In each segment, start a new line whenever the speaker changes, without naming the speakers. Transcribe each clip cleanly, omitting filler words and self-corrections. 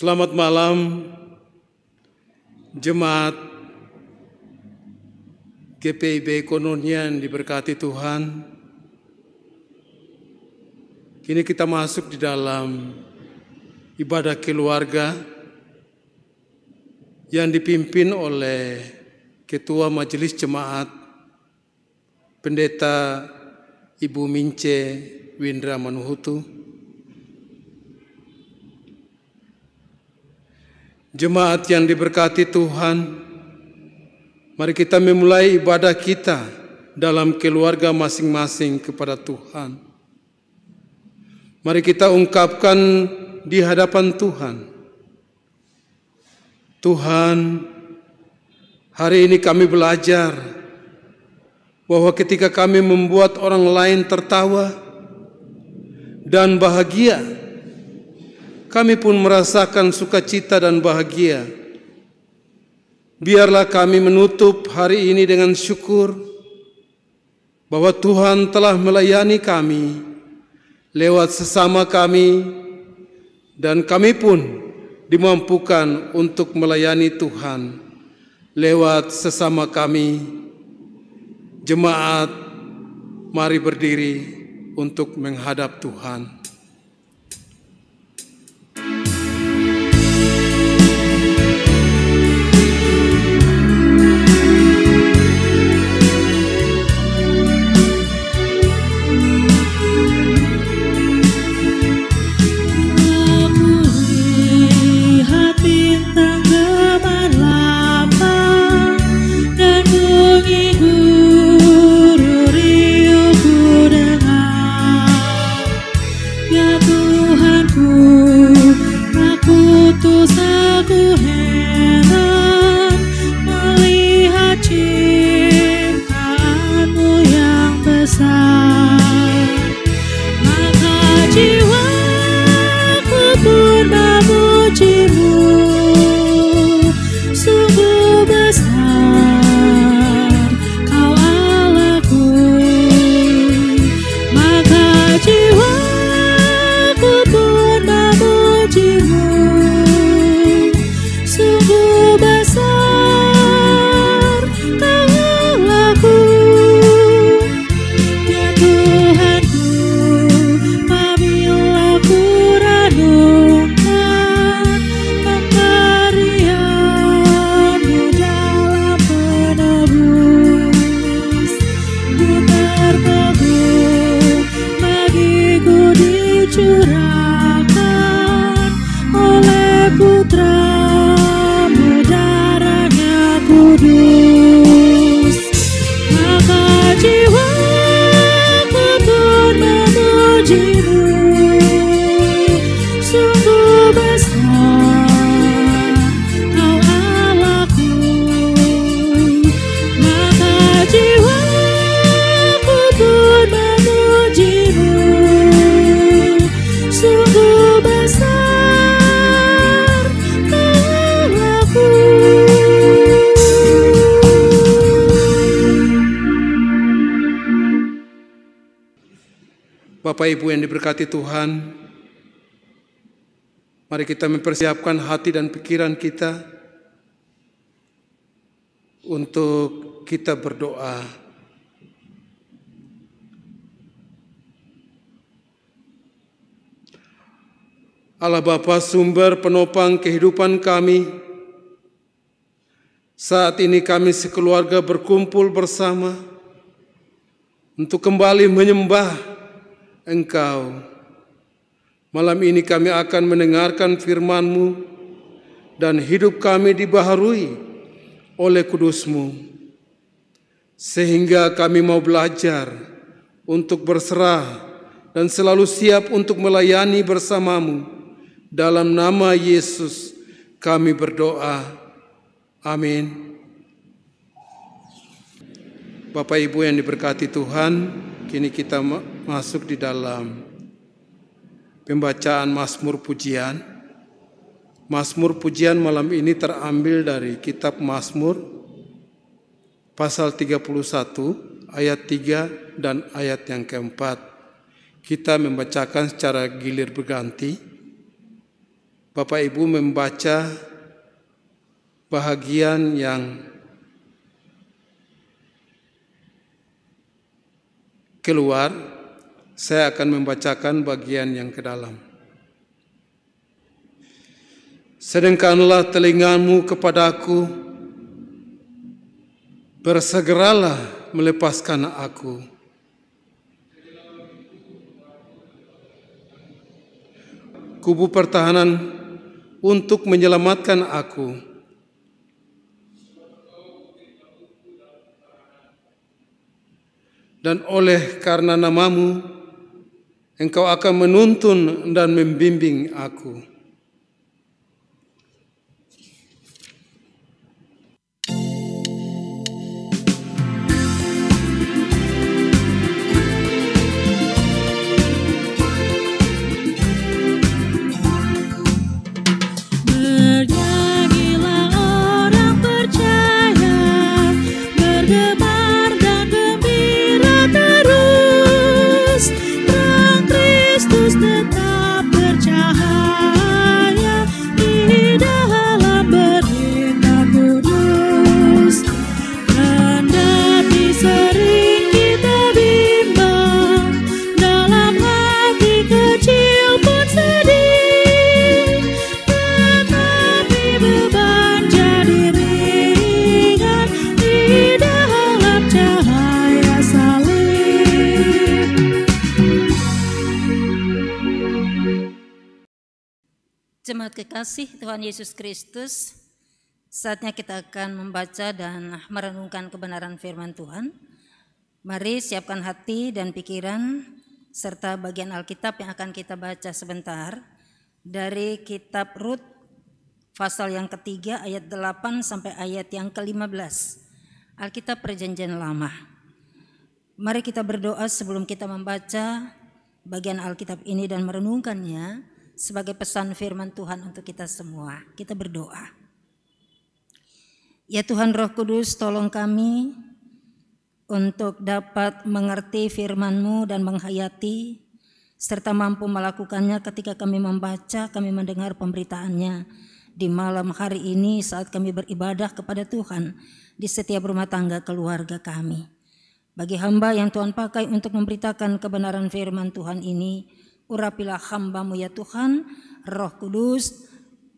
Selamat malam, jemaat GPIB Kononia yang diberkati Tuhan. Kini kita masuk di dalam ibadah keluarga yang dipimpin oleh Ketua Majelis Jemaat, Pendeta Ibu Mince Windra Manuhutu. Jemaat yang diberkati Tuhan, mari kita memulai ibadah kita dalam keluarga masing-masing kepada Tuhan. Mari kita ungkapkan di hadapan Tuhan. Tuhan, hari ini kami belajar bahwa ketika kami membuat orang lain tertawa dan bahagia, kami pun merasakan sukacita dan bahagia. Biarlah kami menutup hari ini dengan syukur bahwa Tuhan telah melayani kami lewat sesama kami, dan kami pun dimampukan untuk melayani Tuhan lewat sesama kami. Jemaat, mari berdiri untuk menghadap Tuhan. Bapak Ibu yang diberkati Tuhan, mari kita mempersiapkan hati dan pikiran kita untuk kita berdoa. Allah Bapa, sumber penopang kehidupan kami, saat ini kami sekeluarga berkumpul bersama untuk kembali menyembah Engkau. Malam ini kami akan mendengarkan firman-Mu dan hidup kami dibaharui oleh Kudus-Mu, sehingga kami mau belajar untuk berserah dan selalu siap untuk melayani bersama-Mu. Dalam nama Yesus kami berdoa. Amin. Bapak Ibu yang diberkati Tuhan, kini kita masuk di dalam pembacaan Mazmur Pujian. Mazmur Pujian malam ini terambil dari kitab Mazmur pasal 31 ayat 3 dan ayat yang keempat. Kita membacakan secara gilir berganti. Bapak Ibu membaca bahagian yang keluar, saya akan membacakan bagian yang ke dalam. Sedengkanlah telingamu kepadaku, bersegeralah melepaskan aku. Kubu pertahanan untuk menyelamatkan aku. Dan oleh karena namamu, engkau akan menuntun dan membimbing aku.
Jemaat kekasih Tuhan Yesus Kristus, saatnya kita akan membaca dan merenungkan kebenaran firman Tuhan. Mari siapkan hati dan pikiran serta bagian Alkitab yang akan kita baca sebentar dari kitab Rut pasal yang ketiga ayat 8 sampai ayat yang ke-15. Alkitab Perjanjian Lama. Mari kita berdoa sebelum kita membaca bagian Alkitab ini dan merenungkannya sebagai pesan firman Tuhan untuk kita semua. Kita berdoa. Ya Tuhan Roh Kudus, tolong kami untuk dapat mengerti firman-Mu dan menghayati serta mampu melakukannya ketika kami membaca, kami mendengar pemberitaannya di malam hari ini saat kami beribadah kepada Tuhan di setiap rumah tangga keluarga kami. Bagi hamba yang Tuhan pakai untuk memberitakan kebenaran firman Tuhan ini, urapilah hamba-Mu ya Tuhan, Roh Kudus,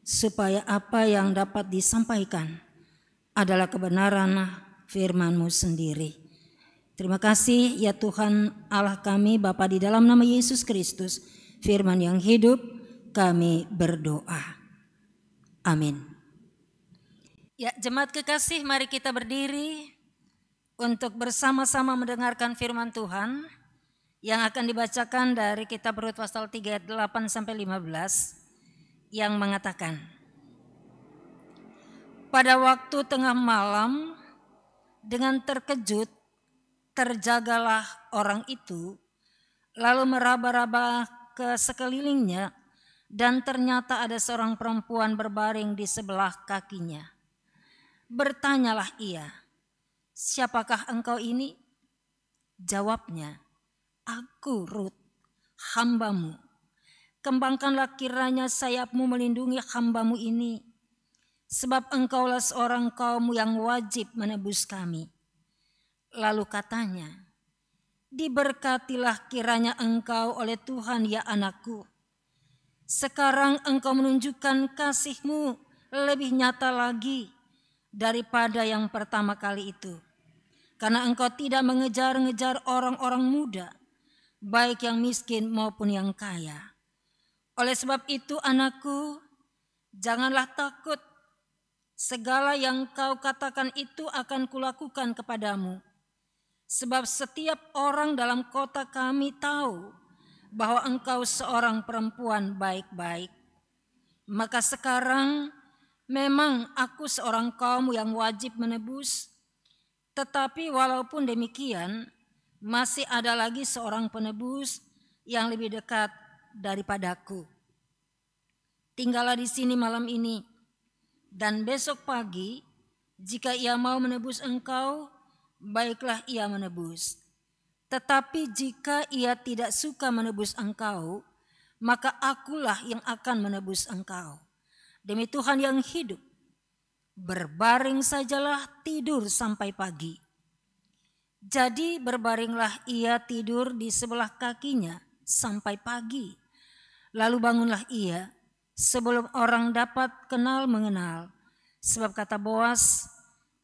supaya apa yang dapat disampaikan adalah kebenaran firman-Mu sendiri. Terima kasih ya Tuhan Allah kami, Bapa, di dalam nama Yesus Kristus, firman yang hidup, kami berdoa. Amin. Ya jemaat kekasih, mari kita berdiri untuk bersama-sama mendengarkan firman Tuhan yang akan dibacakan dari kitab Rut pasal 3 ayat 8 sampai 15 yang mengatakan, pada waktu tengah malam dengan terkejut terjagalah orang itu, lalu meraba-raba ke sekelilingnya dan ternyata ada seorang perempuan berbaring di sebelah kakinya. Bertanyalah ia, siapakah engkau ini? Jawabnya, aku Rut, hamba-Mu. Kembangkanlah kiranya sayap-Mu melindungi hamba-Mu ini, sebab engkaulah seorang kaum yang wajib menebus kami. Lalu katanya, diberkatilah kiranya engkau oleh Tuhan ya anakku. Sekarang engkau menunjukkan kasih-Mu lebih nyata lagi daripada yang pertama kali itu. Karena engkau tidak mengejar-ngejar orang-orang muda, baik yang miskin maupun yang kaya. Oleh sebab itu anakku, janganlah takut. Segala yang kau katakan itu akan kulakukan kepadamu. Sebab setiap orang dalam kota kami tahu bahwa engkau seorang perempuan baik-baik. Maka sekarang memang aku seorang kaum yang wajib menebus. Tetapi walaupun demikian, masih ada lagi seorang penebus yang lebih dekat daripadaku. Tinggallah di sini malam ini, dan besok pagi jika ia mau menebus engkau, baiklah ia menebus. Tetapi jika ia tidak suka menebus engkau, maka akulah yang akan menebus engkau. Demi Tuhan yang hidup, berbaring sajalah tidur sampai pagi. Jadi berbaringlah ia tidur di sebelah kakinya sampai pagi. Lalu bangunlah ia sebelum orang dapat kenal mengenal. Sebab kata Boas,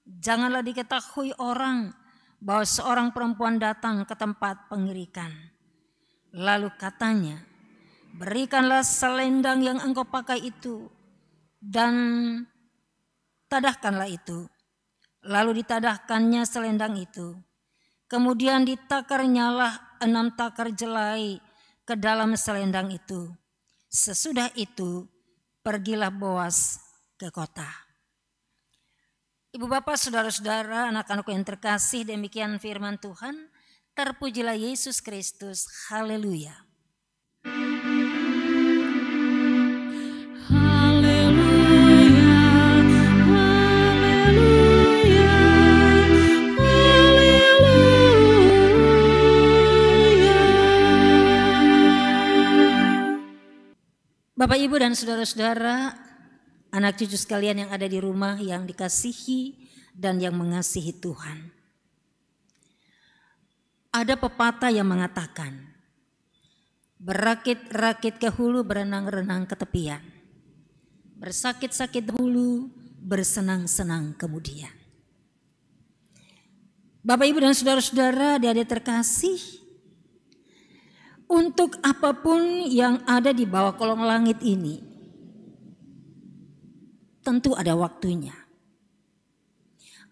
janganlah diketahui orang bahwa seorang perempuan datang ke tempat pengirikan. Lalu katanya, berikanlah selendang yang engkau pakai itu dan tadahkanlah itu. Lalu ditadahkannya selendang itu. Kemudian ditakarnyalah 6 takar jelai ke dalam selendang itu. Sesudah itu pergilah Boas ke kota. Ibu bapak, saudara-saudara, anak-anakku yang terkasih, demikian firman Tuhan. Terpujilah Yesus Kristus. Haleluya. Bapak, Ibu, dan saudara-saudara, anak cucu sekalian yang ada di rumah yang dikasihi dan yang mengasihi Tuhan. Ada pepatah yang mengatakan, berakit-rakit ke hulu, berenang-renang ke tepian. Bersakit-sakit dahulu, bersenang-senang kemudian. Bapak, Ibu, dan saudara-saudara, adik-adik terkasih, untuk apapun yang ada di bawah kolong langit ini, tentu ada waktunya.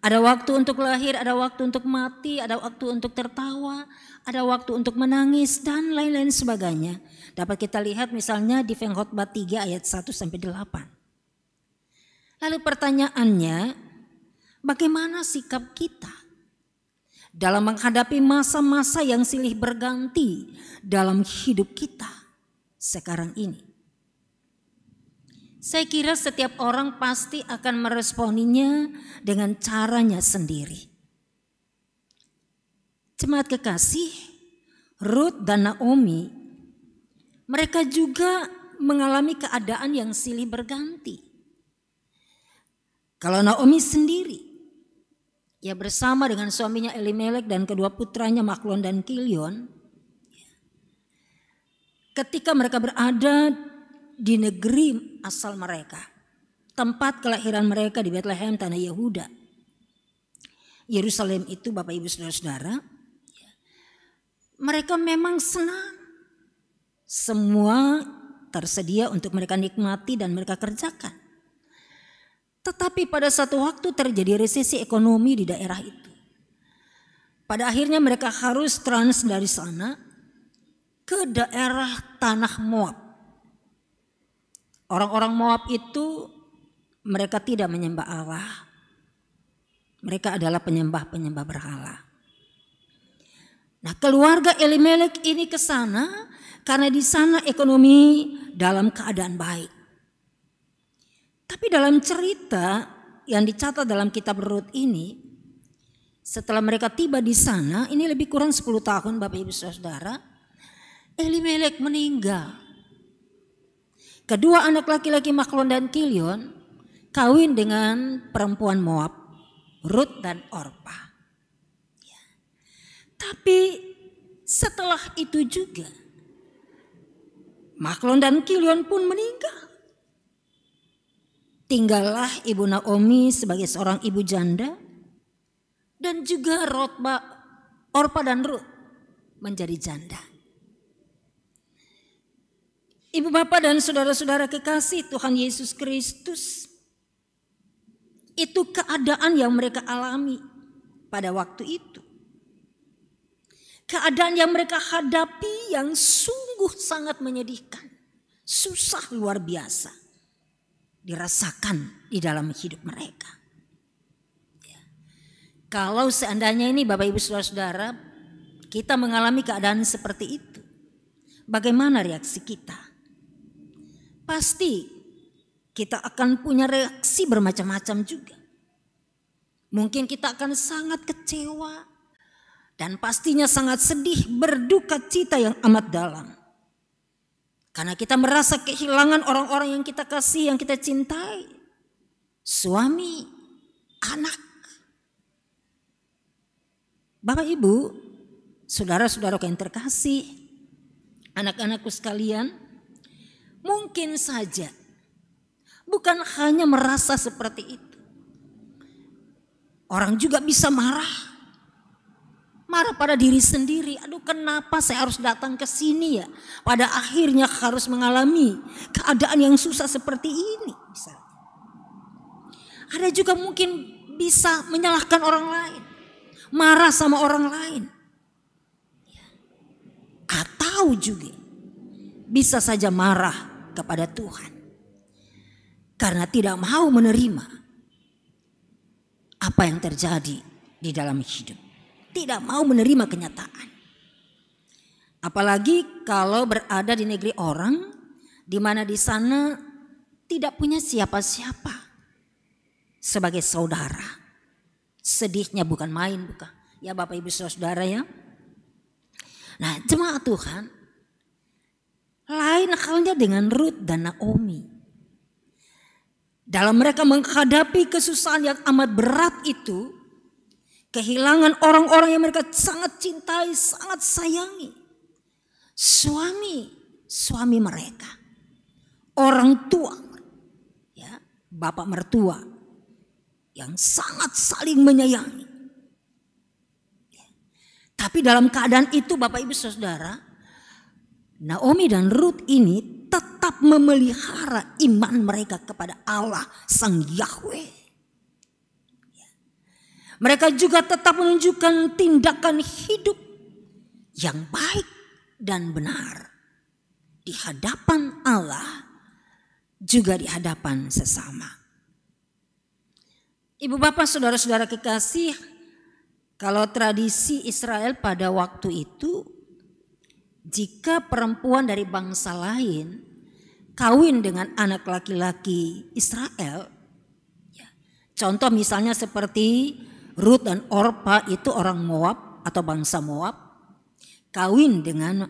Ada waktu untuk lahir, ada waktu untuk mati, ada waktu untuk tertawa, ada waktu untuk menangis, dan lain-lain sebagainya. Dapat kita lihat misalnya di Pengkhotbah 3 ayat 1-8. Lalu pertanyaannya, bagaimana sikap kita dalam menghadapi masa-masa yang silih berganti dalam hidup kita sekarang ini? Saya kira setiap orang pasti akan meresponinya dengan caranya sendiri. Jemaat kekasih, Ruth dan Naomi, mereka juga mengalami keadaan yang silih berganti. Kalau Naomi sendiri, ia bersama dengan suaminya Elimelek dan kedua putranya Mahlon dan Kilion, ketika mereka berada di negeri asal mereka, tempat kelahiran mereka di Bethlehem, tanah Yehuda, Yerusalem itu, Bapak Ibu saudara-saudara, mereka memang senang. Semua tersedia untuk mereka nikmati dan mereka kerjakan. Tetapi pada satu waktu terjadi resesi ekonomi di daerah itu. Pada akhirnya mereka harus trans dari sana ke daerah tanah Moab. Orang-orang Moab itu mereka tidak menyembah Allah. Mereka adalah penyembah-penyembah berhala. Nah, keluarga Elimelek ini ke sana karena di sana ekonomi dalam keadaan baik. Tapi dalam cerita yang dicatat dalam kitab Rut ini, setelah mereka tiba di sana, ini lebih kurang 10 tahun Bapak Ibu Saudara, Elimelek meninggal. Kedua anak laki-laki Mahlon dan Kilion kawin dengan perempuan Moab, Rut dan Orpa. Tapi setelah itu juga Mahlon dan Kilion pun meninggal. Tinggallah Ibu Naomi sebagai seorang ibu janda, dan juga Orpa dan Rut menjadi janda. Ibu bapak dan saudara-saudara kekasih Tuhan Yesus Kristus, itu keadaan yang mereka alami pada waktu itu. Keadaan yang mereka hadapi yang sungguh sangat menyedihkan, susah luar biasa dirasakan di dalam hidup mereka. Kalau seandainya ini Bapak Ibu Saudara-saudara, kita mengalami keadaan seperti itu, bagaimana reaksi kita? Pasti kita akan punya reaksi bermacam-macam juga. Mungkin kita akan sangat kecewa dan pastinya sangat sedih, berduka cita yang amat dalam. Karena kita merasa kehilangan orang-orang yang kita kasih, yang kita cintai. Suami, anak. Bapak Ibu, saudara-saudara yang terkasih, anak-anakku sekalian, mungkin saja bukan hanya merasa seperti itu. Orang juga bisa marah. Marah pada diri sendiri. Aduh, kenapa saya harus datang ke sini ya? Pada akhirnya harus mengalami keadaan yang susah seperti ini. Ada juga mungkin bisa menyalahkan orang lain. Marah sama orang lain. Atau juga bisa saja marah kepada Tuhan. Karena tidak mau menerima apa yang terjadi di dalam hidup. Tidak mau menerima kenyataan. Apalagi kalau berada di negeri orang, di mana di sana tidak punya siapa-siapa sebagai saudara. Sedihnya bukan main, bukan? Ya Bapak Ibu Saudara ya. Nah, jemaat Tuhan, lain halnya dengan Ruth dan Naomi. Dalam mereka menghadapi kesusahan yang amat berat itu, kehilangan orang-orang yang mereka sangat cintai, sangat sayangi. Suami mereka. Orang tua. Ya, bapak mertua. Yang sangat saling menyayangi. Tapi dalam keadaan itu Bapak Ibu Saudara, Naomi dan Ruth ini tetap memelihara iman mereka kepada Allah Sang Yahweh. Mereka juga tetap menunjukkan tindakan hidup yang baik dan benar di hadapan Allah, juga di hadapan sesama. Ibu bapak saudara-saudara kekasih, kalau tradisi Israel pada waktu itu, jika perempuan dari bangsa lain kawin dengan anak laki-laki Israel, contoh misalnya seperti Ruth dan Orpa itu orang Moab atau bangsa Moab, kawin dengan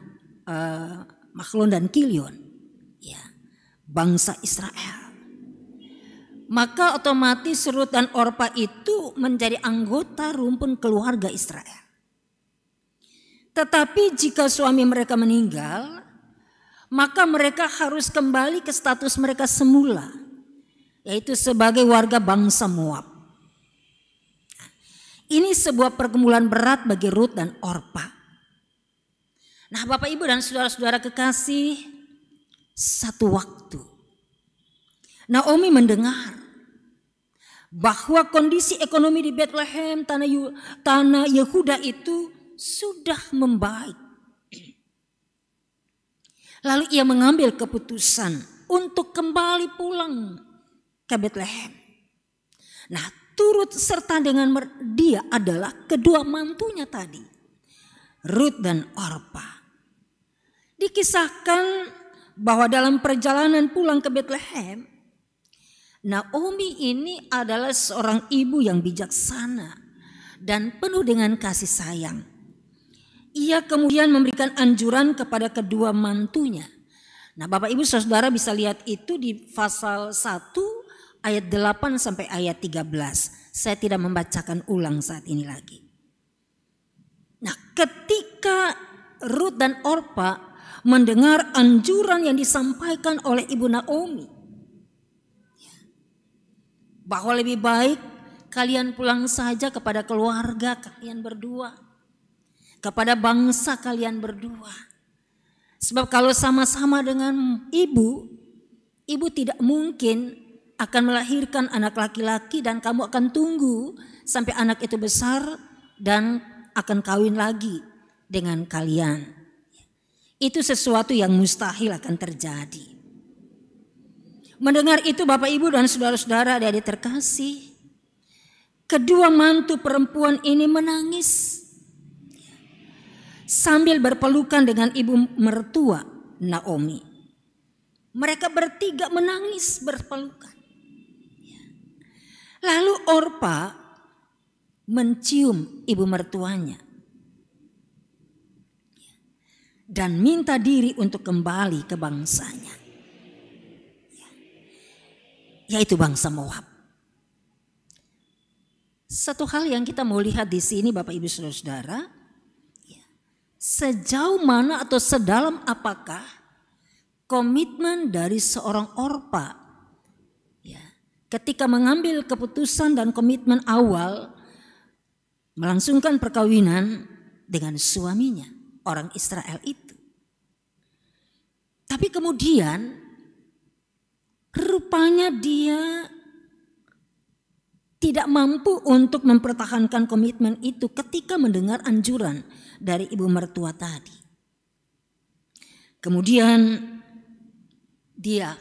Mahlon dan Kilion, ya, bangsa Israel. Maka otomatis Ruth dan Orpa itu menjadi anggota rumpun keluarga Israel. Tetapi jika suami mereka meninggal, maka mereka harus kembali ke status mereka semula, yaitu sebagai warga bangsa Moab. Ini sebuah pergumulan berat bagi Ruth dan Orpa. Nah Bapak Ibu dan saudara-saudara kekasih, satu waktu Naomi mendengar bahwa kondisi ekonomi di Bethlehem, tanah Yehuda itu sudah membaik. Lalu ia mengambil keputusan untuk kembali pulang ke Bethlehem. Nah, turut serta dengan dia adalah kedua mantunya tadi, Ruth dan Orpa. Dikisahkan bahwa dalam perjalanan pulang ke Bethlehem, Naomi ini adalah seorang ibu yang bijaksana dan penuh dengan kasih sayang. Ia kemudian memberikan anjuran kepada kedua mantunya. Nah, Bapak Ibu Saudara bisa lihat itu di pasal 1 ayat 8 sampai ayat 13. Saya tidak membacakan ulang saat ini lagi. Nah, ketika Ruth dan Orpa mendengar anjuran yang disampaikan oleh Ibu Naomi, bahwa lebih baik kalian pulang saja kepada keluarga kalian berdua, kepada bangsa kalian berdua. Sebab kalau sama-sama dengan ibu tidak mungkin akan melahirkan anak laki-laki dan kamu akan tunggu sampai anak itu besar dan akan kawin lagi dengan kalian. Itu sesuatu yang mustahil akan terjadi. Mendengar itu Bapak Ibu dan saudara-saudara adik-adik terkasih, kedua mantu perempuan ini menangis sambil berpelukan dengan ibu mertua Naomi. Mereka bertiga menangis berpelukan. Lalu Orpa mencium ibu mertuanya. dan minta diri untuk kembali ke bangsanya, yaitu bangsa Moab. Satu hal yang kita mau lihat di sini Bapak Ibu Saudara-saudara, sejauh mana atau sedalam apakah komitmen dari seorang Orpa ketika mengambil keputusan dan komitmen awal melangsungkan perkawinan dengan suaminya, orang Israel itu. Tapi kemudian rupanya dia tidak mampu untuk mempertahankan komitmen itu ketika mendengar anjuran dari ibu mertua tadi. Kemudian dia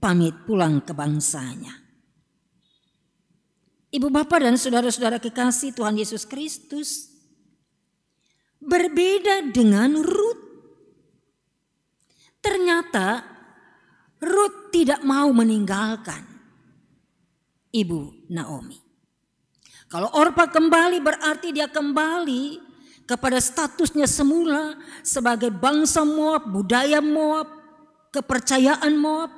pamit pulang ke bangsanya. Ibu bapak dan saudara-saudara kekasih Tuhan Yesus Kristus, berbeda dengan Rut. Ternyata Rut tidak mau meninggalkan Ibu Naomi. Kalau Orpa kembali berarti dia kembali kepada statusnya semula sebagai bangsa Moab, budaya Moab, kepercayaan Moab,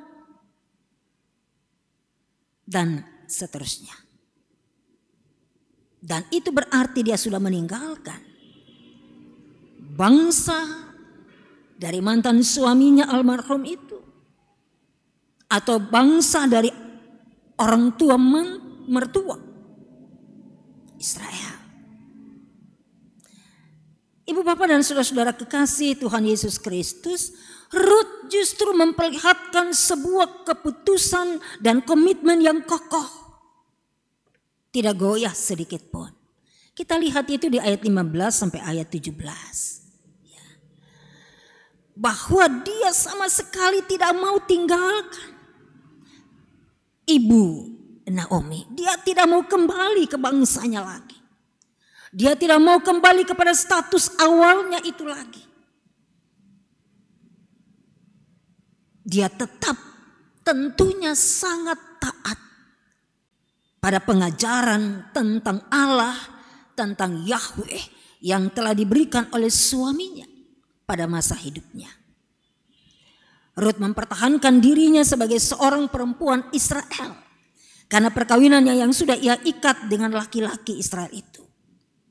dan seterusnya. Dan itu berarti dia sudah meninggalkan bangsa dari mantan suaminya almarhum itu, atau bangsa dari orang tua mertua Israel. Ibu bapak dan saudara-saudara kekasih Tuhan Yesus Kristus, Rut justru memperlihatkan sebuah keputusan dan komitmen yang kokoh, tidak goyah sedikit pun. Kita lihat itu di ayat 15 sampai ayat 17. Bahwa dia sama sekali tidak mau tinggalkan Ibu Naomi. Dia tidak mau kembali ke bangsanya lagi. Dia tidak mau kembali kepada status awalnya itu lagi. Dia tetap tentunya sangat taat pada pengajaran tentang Allah, tentang Yahweh yang telah diberikan oleh suaminya pada masa hidupnya. Rut mempertahankan dirinya sebagai seorang perempuan Israel karena perkawinannya yang sudah ia ikat dengan laki-laki Israel itu,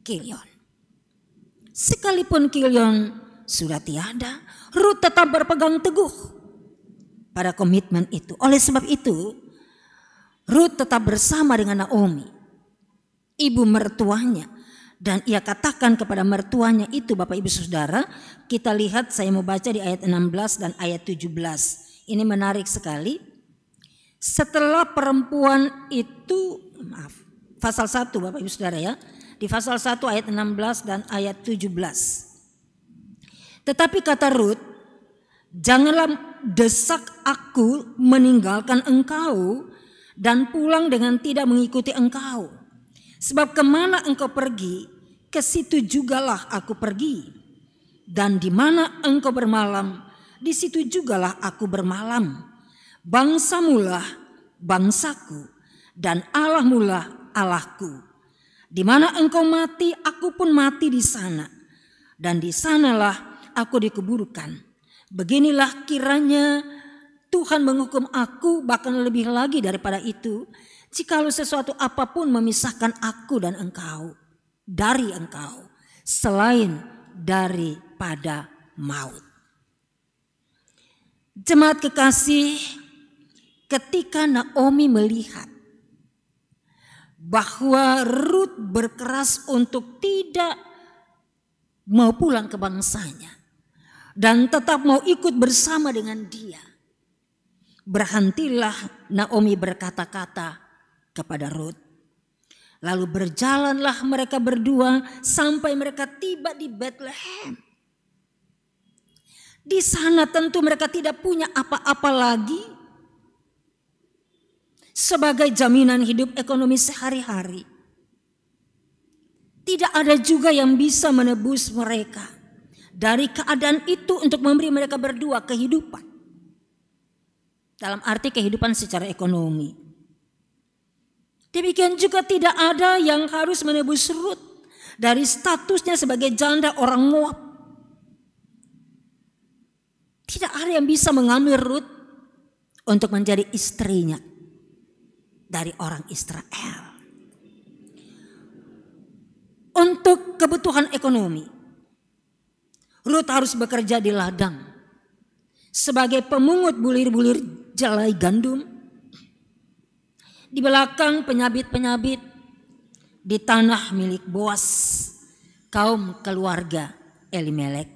Kilion. Sekalipun Kilion sudah tiada, Rut tetap berpegang teguh pada komitmen itu. Oleh sebab itu, Rut tetap bersama dengan Naomi, ibu mertuanya. Dan ia katakan kepada mertuanya itu, Bapak Ibu Saudara, kita lihat, saya mau baca di ayat 16 dan ayat 17. Ini menarik sekali. Setelah perempuan itu, pasal 1 Bapak Ibu Saudara ya. Di pasal 1 ayat 16 dan ayat 17. Tetapi kata Rut, janganlah desak aku meninggalkan engkau dan pulang dengan tidak mengikuti engkau. Sebab kemana engkau pergi, ke situ jugalah aku pergi. Dan di mana engkau bermalam, di situ jugalah aku bermalam. Bangsamulah bangsaku, dan Allahmulah Allahku. Di mana engkau mati, aku pun mati di sana. Dan di sanalah aku dikuburkan. Beginilah kiranya Tuhan menghukum aku, bahkan lebih lagi daripada itu, jikalau sesuatu apapun memisahkan aku dan engkau dari engkau, selain daripada maut. Jemaat kekasih, ketika Naomi melihat bahwa Rut berkeras untuk tidak mau pulang ke bangsanya dan tetap mau ikut bersama dengan dia, berhentilah Naomi berkata-kata kepada Rut. Lalu berjalanlah mereka berdua sampai mereka tiba di Bethlehem. Di sana tentu mereka tidak punya apa-apa lagi sebagai jaminan hidup ekonomi sehari-hari. Tidak ada juga yang bisa menebus mereka dari keadaan itu untuk memberi mereka berdua kehidupan. Dalam arti kehidupan secara ekonomi. Demikian juga tidak ada yang harus menebus Rut dari statusnya sebagai janda orang Moab. Tidak ada yang bisa mengambil Rut untuk menjadi istrinya dari orang Israel. Untuk kebutuhan ekonomi, Rut harus bekerja di ladang sebagai pemungut bulir-bulir jelai gandum. Di belakang penyabit-penyabit di tanah milik Boas, kaum keluarga Elimelek.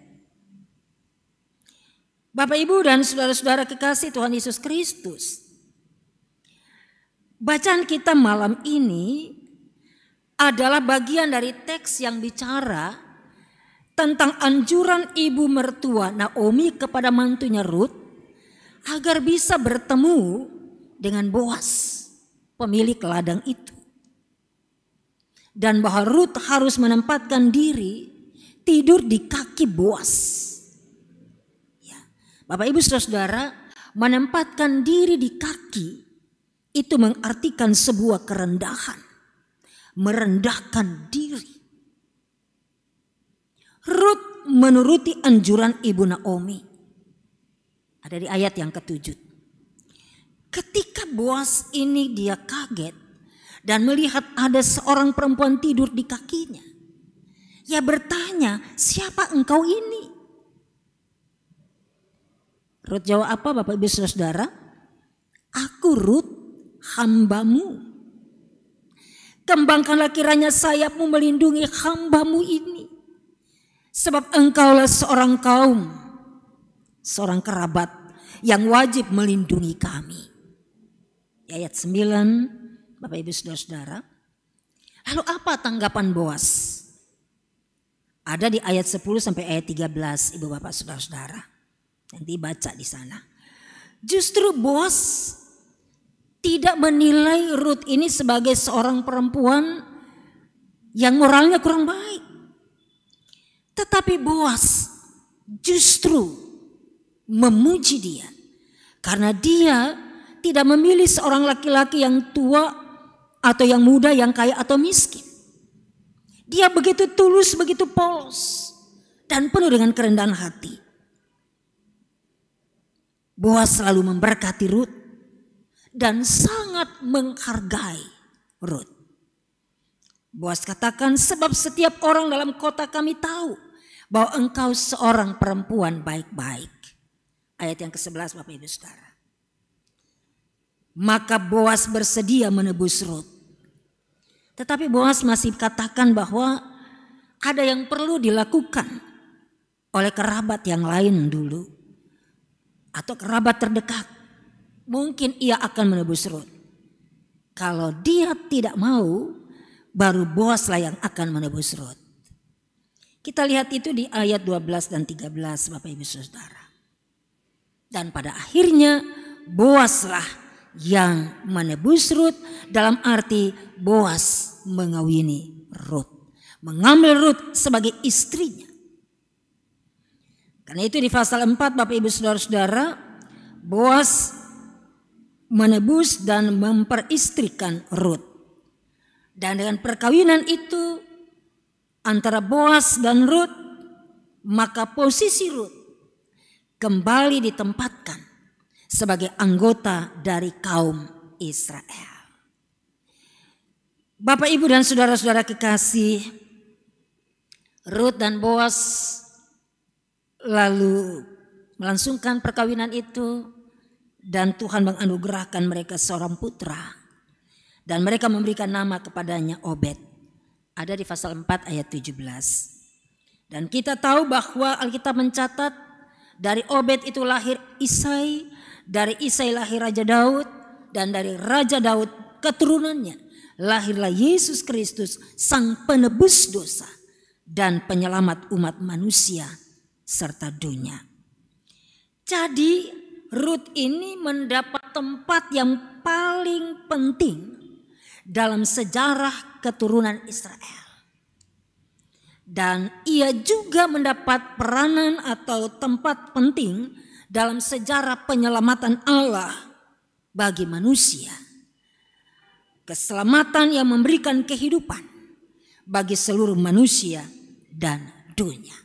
Bapak, Ibu, dan saudara-saudara kekasih Tuhan Yesus Kristus, bacaan kita malam ini adalah bagian dari teks yang bicara tentang anjuran ibu mertua Naomi kepada mantunya Rut agar bisa bertemu dengan Boas, pemilik ladang itu. Dan bahwa Rut harus menempatkan diri tidur di kaki Boas. Ya, Bapak, Ibu, saudara-saudara, menempatkan diri di kaki itu mengartikan sebuah kerendahan, merendahkan diri. Rut menuruti anjuran ibu Naomi. Ada di ayat yang ke-7. Ketika Boas ini dia kaget dan melihat ada seorang perempuan tidur di kakinya. Ia bertanya, siapa engkau ini? Rut jawab apa, Bapak, Ibu, saudara? Aku Rut, hambamu. Kembangkanlah kiranya sayapmu melindungi hambamu ini. Sebab engkaulah seorang kaum, seorang kerabat yang wajib melindungi kami. Ayat 9, Bapak, Ibu, saudara-saudara. Lalu apa tanggapan Boas? Ada di ayat 10 sampai ayat 13, Ibu, Bapak, saudara-saudara. Nanti baca di sana. Justru Boas tidak menilai Rut ini sebagai seorang perempuan yang moralnya kurang baik. Tetapi Boas justru memuji dia. Karena dia tidak memilih seorang laki-laki yang tua atau yang muda, yang kaya atau miskin. Dia begitu tulus, begitu polos dan penuh dengan kerendahan hati. Boas selalu memberkati Rut dan sangat menghargai Rut. Boas katakan, sebab setiap orang dalam kota kami tahu bahwa engkau seorang perempuan baik-baik. Ayat yang ke-11, Bapak, Ibu, saudara. Maka Boas bersedia menebus Rut. Tetapi Boas masih katakan bahwa ada yang perlu dilakukan oleh kerabat yang lain dulu. Atau kerabat terdekat. Mungkin ia akan menebus Rut. Kalau dia tidak mau, baru Boaslah yang akan menebus Rut. Kita lihat itu di ayat 12 dan 13, Bapak, Ibu, saudara. Dan pada akhirnya Boaslah yang menebus Rut, dalam arti Boas mengawini Rut, mengambil Rut sebagai istrinya. Karena itu di pasal 4, Bapak, Ibu, saudara-saudara, Boas menebus dan memperistrikan Rut. Dan dengan perkawinan itu antara Boas dan Rut, maka posisi Rut kembali ditempatkan sebagai anggota dari kaum Israel. Bapak, Ibu, dan saudara-saudara kekasih, Rut dan Boas lalu melangsungkan perkawinan itu dan Tuhan menganugerahkan mereka seorang putra. Dan mereka memberikan nama kepadanya Obed. Ada di pasal 4 ayat 17. Dan kita tahu bahwa Alkitab mencatat dari Obed itu lahir Isai, dari Isai lahir Raja Daud, dan dari Raja Daud keturunannya lahirlah Yesus Kristus, sang penebus dosa dan penyelamat umat manusia serta dunia. Jadi Rut ini mendapat tempat yang paling penting dalam sejarah keturunan Israel. Dan ia juga mendapat peranan atau tempat penting dalam sejarah penyelamatan Allah bagi manusia. Keselamatan yang memberikan kehidupan bagi seluruh manusia dan dunia.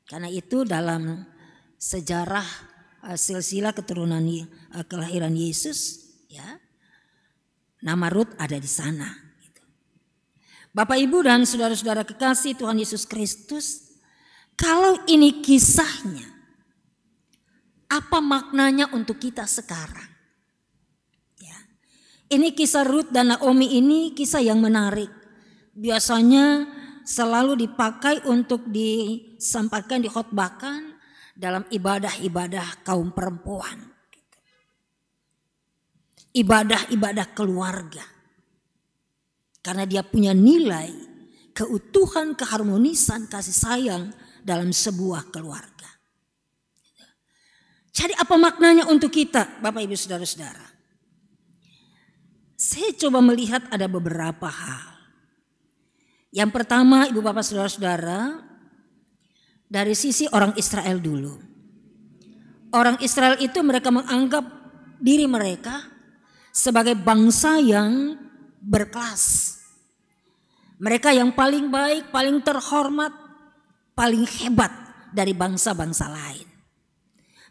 Karena itu dalam sejarah silsilah keturunan kelahiran Yesus, ya. Nama Rut ada di sana. Bapak Ibu dan saudara-saudara kekasih Tuhan Yesus Kristus, kalau ini kisahnya, apa maknanya untuk kita sekarang? Ya. Ini kisah Rut dan Naomi, ini kisah yang menarik. Biasanya selalu dipakai untuk disampaikan, dikhotbahkan dalam ibadah-ibadah kaum perempuan. Ibadah-ibadah keluarga. Karena dia punya nilai keutuhan, keharmonisan, kasih sayang dalam sebuah keluarga. Jadi apa maknanya untuk kita, Bapak Ibu Saudara-saudara? Saya coba melihat ada beberapa hal. Yang pertama, Ibu Bapak Saudara-saudara, dari sisi orang Israel dulu. Orang Israel itu mereka menganggap diri mereka sebagai bangsa yang berkelas. Mereka yang paling baik, paling terhormat, paling hebat dari bangsa-bangsa lain.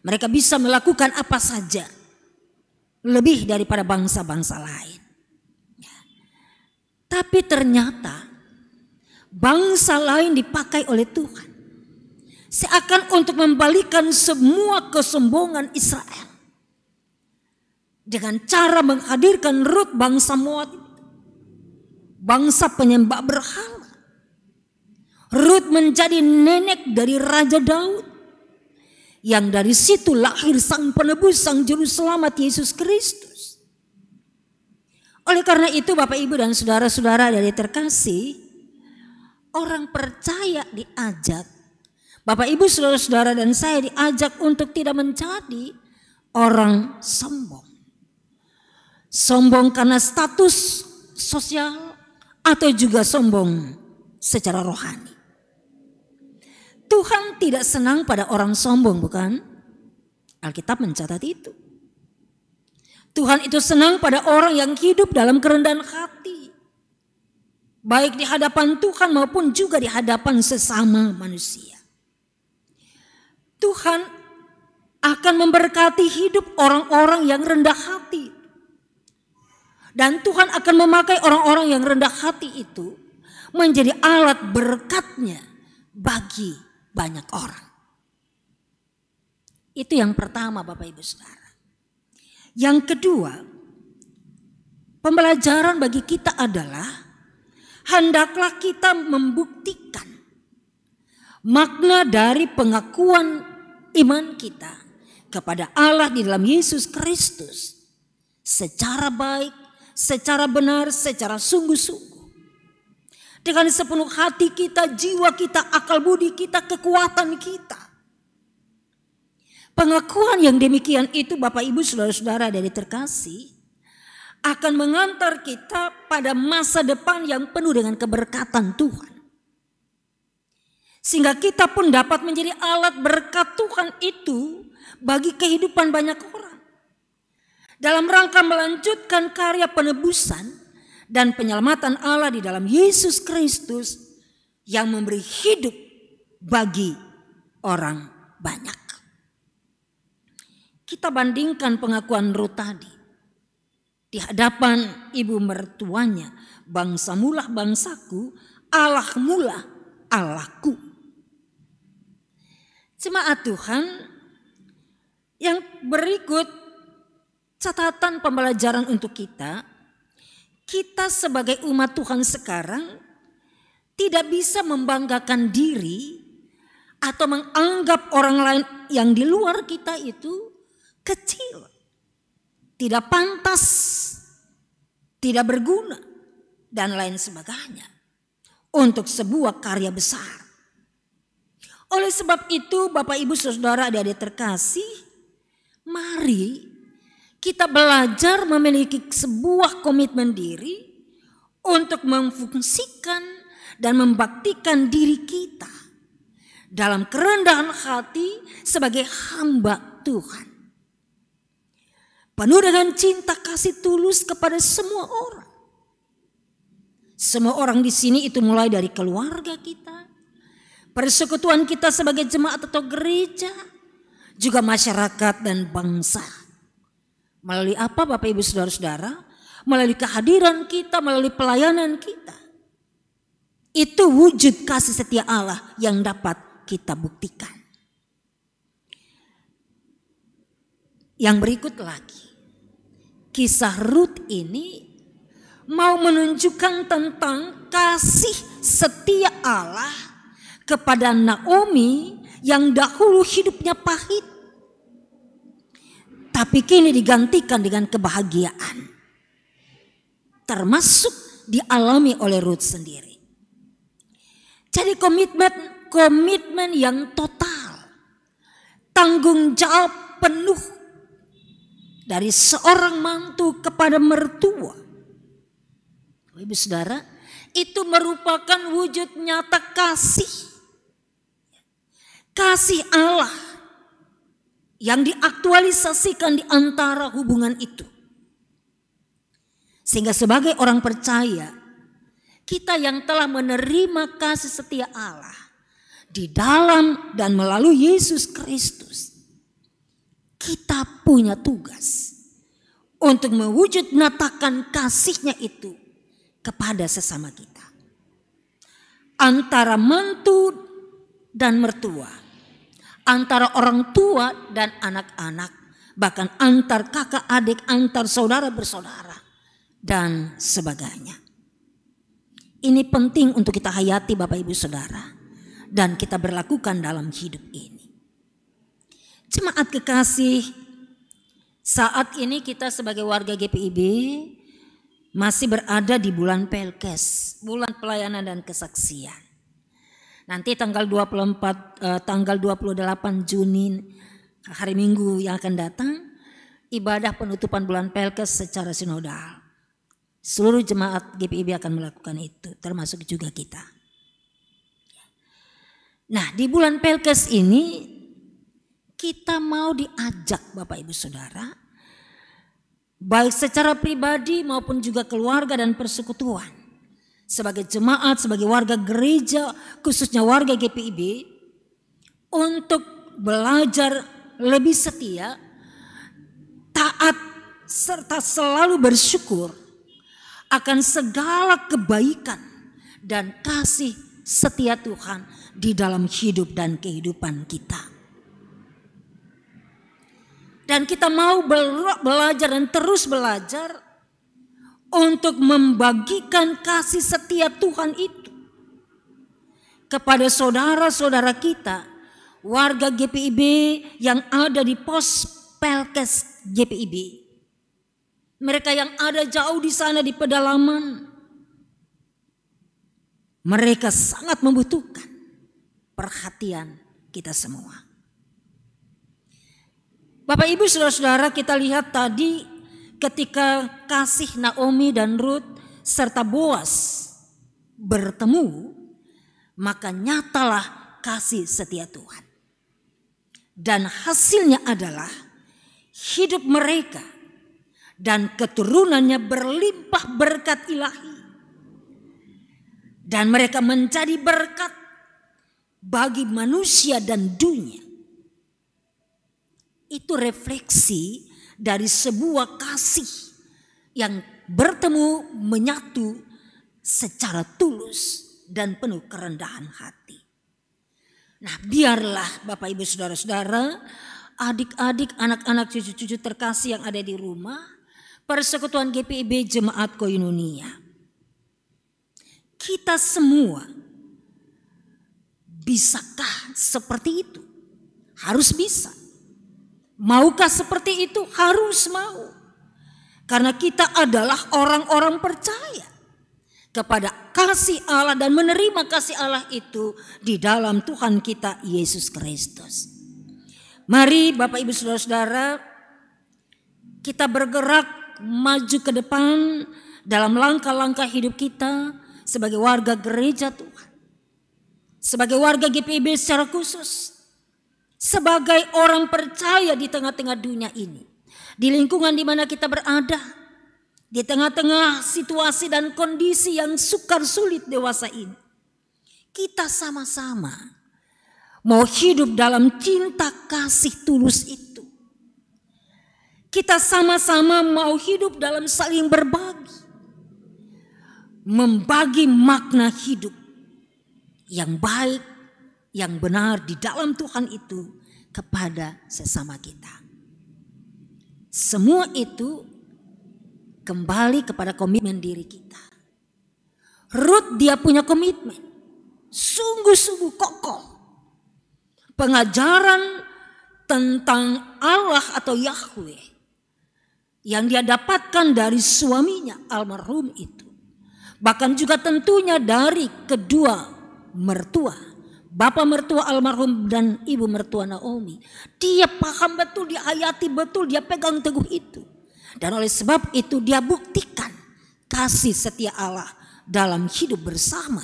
Mereka bisa melakukan apa saja lebih daripada bangsa-bangsa lain. Tapi ternyata bangsa lain dipakai oleh Tuhan seakan untuk membalikan semua kesombongan Israel dengan cara menghadirkan Rut, bangsa Moab, bangsa penyembah berhala. Rut menjadi nenek dari Raja Daud, yang dari situ lahir sang penebus, sang juru selamat Yesus Kristus. Oleh karena itu Bapak Ibu dan saudara-saudara dari terkasih, orang percaya diajak, Bapak Ibu saudara-saudara dan saya diajak untuk tidak menjadi orang sombong. Sombong karena status sosial atau juga sombong secara rohani. Tuhan tidak senang pada orang sombong, bukan? Alkitab mencatat itu. Tuhan itu senang pada orang yang hidup dalam kerendahan hati. Baik di hadapan Tuhan maupun juga di hadapan sesama manusia. Tuhan akan memberkati hidup orang-orang yang rendah hati. Dan Tuhan akan memakai orang-orang yang rendah hati itu menjadi alat berkat-Nya bagi banyak orang. Itu yang pertama Bapak Ibu Saudara. Yang kedua, pembelajaran bagi kita adalah hendaklah kita membuktikan makna dari pengakuan iman kita kepada Allah di dalam Yesus Kristus secara baik, secara benar, secara sungguh-sungguh. Dengan sepenuh hati kita, jiwa kita, akal budi kita, kekuatan kita. Pengakuan yang demikian itu Bapak Ibu saudara-saudara dari terkasih akan mengantar kita pada masa depan yang penuh dengan keberkatan Tuhan. Sehingga kita pun dapat menjadi alat berkat Tuhan itu bagi kehidupan banyak orang. Dalam rangka melanjutkan karya penebusan dan penyelamatan Allah di dalam Yesus Kristus yang memberi hidup bagi orang banyak. Kita bandingkan pengakuan Rut tadi di hadapan ibu mertuanya, bangsamulah bangsaku, Allahmulah Allahku. Jemaat Tuhan, yang berikut catatan pembelajaran untuk kita sebagai umat Tuhan sekarang tidak bisa membanggakan diri atau menganggap orang lain yang di luar kita itu kecil, tidak pantas, tidak berguna, dan lain sebagainya untuk sebuah karya besar. Oleh sebab itu Bapak Ibu Saudara adik-adik terkasih, mari kita belajar memiliki sebuah komitmen diri untuk memfungsikan dan membaktikan diri kita dalam kerendahan hati sebagai hamba Tuhan. Penuh dengan cinta kasih tulus kepada semua orang. Semua orang di sini itu mulai dari keluarga kita, persekutuan kita sebagai jemaat atau gereja, juga masyarakat dan bangsa. Melalui apa Bapak Ibu Saudara-saudara? Melalui kehadiran kita, melalui pelayanan kita. Itu wujud kasih setia Allah yang dapat kita buktikan. Yang berikut lagi. Kisah Rut ini mau menunjukkan tentang kasih setia Allah kepada Naomi yang dahulu hidupnya pahit, tapi kini digantikan dengan kebahagiaan, termasuk dialami oleh Rut sendiri. Jadi komitmen yang total, tanggung jawab penuh dari seorang mantu kepada mertua. Ibu saudara, itu merupakan wujud nyata kasih Allah yang diaktualisasikan di antara hubungan itu. Sehingga sebagai orang percaya, kita yang telah menerima kasih setia Allah di dalam dan melalui Yesus Kristus, kita punya tugas untuk mewujud nyatakan kasihnya itu kepada sesama kita. Antara mantu dan mertua, antara orang tua dan anak-anak, bahkan antar kakak adik, antar saudara bersaudara, dan sebagainya. Ini penting untuk kita hayati Bapak Ibu Saudara, dan kita berlakukan dalam hidup ini. Jemaat kekasih, saat ini kita sebagai warga GPIB masih berada di bulan Pelkes, bulan pelayanan dan kesaksian. Nanti tanggal 28 Juni hari Minggu yang akan datang, ibadah penutupan bulan Pelkes secara sinodal. Seluruh jemaat GPIB akan melakukan itu, termasuk juga kita. Nah, di bulan Pelkes ini kita mau diajak Bapak Ibu Saudara, baik secara pribadi maupun juga keluarga dan persekutuan, sebagai jemaat, sebagai warga gereja, khususnya warga GPIB, untuk belajar lebih setia, taat, serta selalu bersyukur akan segala kebaikan dan kasih setia Tuhan di dalam hidup dan kehidupan kita. Dan kita mau belajar dan terus belajar untuk membagikan kasih setia Tuhan itu kepada saudara-saudara kita, warga GPIB yang ada di pos Pelkes GPIB. Mereka yang ada jauh di sana di pedalaman, mereka sangat membutuhkan perhatian kita semua. Bapak Ibu Saudara-saudara, kita lihat tadi ketika kasih Naomi dan Rut serta Boas bertemu, maka nyatalah kasih setia Tuhan. Dan hasilnya adalah hidup mereka dan keturunannya berlimpah berkat ilahi. Dan mereka menjadi berkat bagi manusia dan dunia. Itu refleksi dari sebuah kasih yang bertemu menyatu secara tulus dan penuh kerendahan hati. Nah, biarlah Bapak Ibu Saudara-saudara, adik-adik, anak-anak, cucu-cucu terkasih yang ada di rumah, persekutuan GPIB Jemaat Koinonia, kita semua bisakah seperti itu? Harus bisa. Maukah seperti itu? Harus mau. Karena kita adalah orang-orang percaya kepada kasih Allah dan menerima kasih Allah itu di dalam Tuhan kita Yesus Kristus. Mari Bapak Ibu Saudara-saudara, kita bergerak maju ke depan dalam langkah-langkah hidup kita sebagai warga gereja Tuhan. Sebagai warga GPIB secara khusus. Sebagai orang percaya di tengah-tengah dunia ini, di lingkungan di mana kita berada, di tengah-tengah situasi dan kondisi yang sukar sulit dewasa ini, kita sama-sama mau hidup dalam cinta kasih tulus itu. Kita sama-sama mau hidup dalam saling berbagi. Membagi makna hidup yang baik, yang benar di dalam Tuhan itu kepada sesama kita. Semua itu kembali kepada komitmen diri kita. Ruth dia punya komitmen, sungguh-sungguh kokoh. Pengajaran tentang Allah atau Yahweh yang dia dapatkan dari suaminya almarhum itu. Bahkan juga tentunya dari kedua mertua, bapak mertua almarhum dan ibu mertua Naomi. Dia paham betul, dia hayati betul, dia pegang teguh itu. Dan oleh sebab itu dia buktikan kasih setia Allah dalam hidup bersama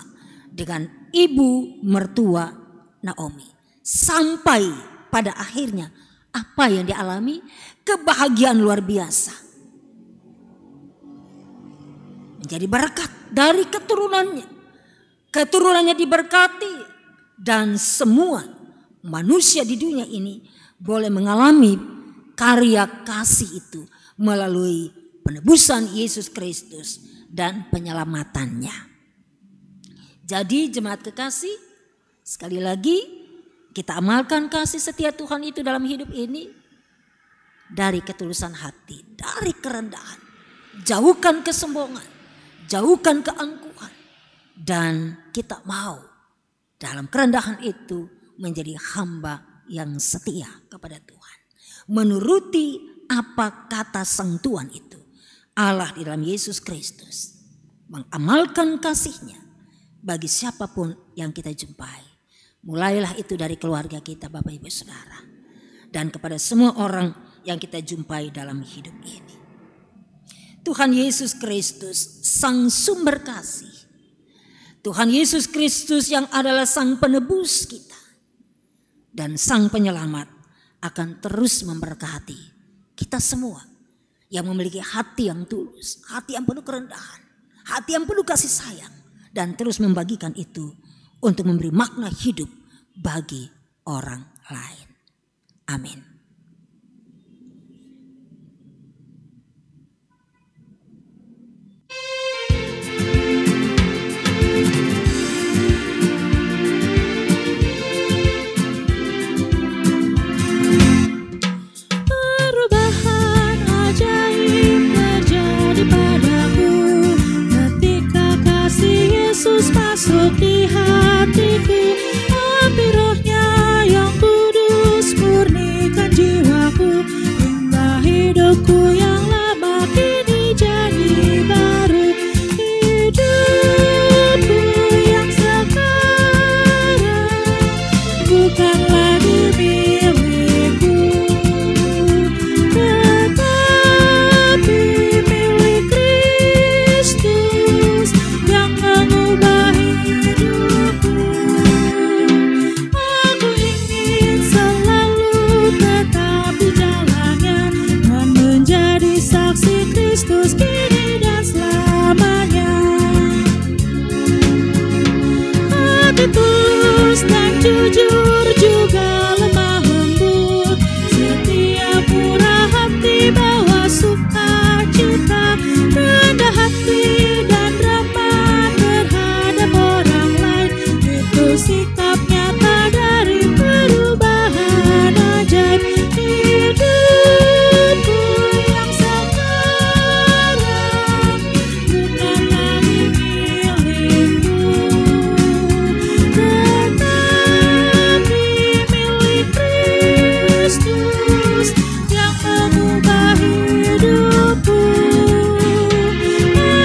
dengan ibu mertua Naomi. Sampai pada akhirnya apa yang dialami? Kebahagiaan luar biasa. Menjadi berkat dari keturunannya. Keturunannya diberkati dan semua manusia di dunia ini boleh mengalami karya kasih itu melalui penebusan Yesus Kristus dan penyelamatannya. Jadi jemaat kekasih, sekali lagi kita amalkan kasih setia Tuhan itu dalam hidup ini dari ketulusan hati, dari kerendahan. Jauhkan kesombongan, jauhkan keangkuhan. Dan kita mau dalam kerendahan itu menjadi hamba yang setia kepada Tuhan. Menuruti apa kata sang Tuhan itu. Allah di dalam Yesus Kristus mengamalkan kasih-Nya bagi siapapun yang kita jumpai. Mulailah itu dari keluarga kita, Bapak Ibu Saudara. Dan kepada semua orang yang kita jumpai dalam hidup ini. Tuhan Yesus Kristus sang sumber kasih. Tuhan Yesus Kristus yang adalah sang penebus kita. Dan sang penyelamat akan terus memberkati kita semua. Yang memiliki hati yang tulus, hati yang penuh kerendahan, hati yang penuh kasih sayang. Dan terus membagikan itu untuk memberi makna hidup bagi orang lain. Amin.
Perubahan ajaib terjadi padaku ketika kasih Yesus masuk di hatiku. Api Roh-Nya yang kudus murnikan jiwaku, hingga hidupku yang lama kini jadi baru. Hidupku yang sekarang bukan lagi milikku, tetapi milik Kristus yang mengubah hidupku. Aku ingin selalu tetap di jalannya dan menjadi saksi Kristus kini dan selamanya. Hati tulus dan jujur juga lemah lembut, setia murah hati bawa sukacita, rendah hati dan ramah terhadap orang lain. Itu sikap nyata dari perubahan ajaib. Hidupku yang sekarang bukan lagi milikku, tetapi milik Kristus yang mengubah hidupku.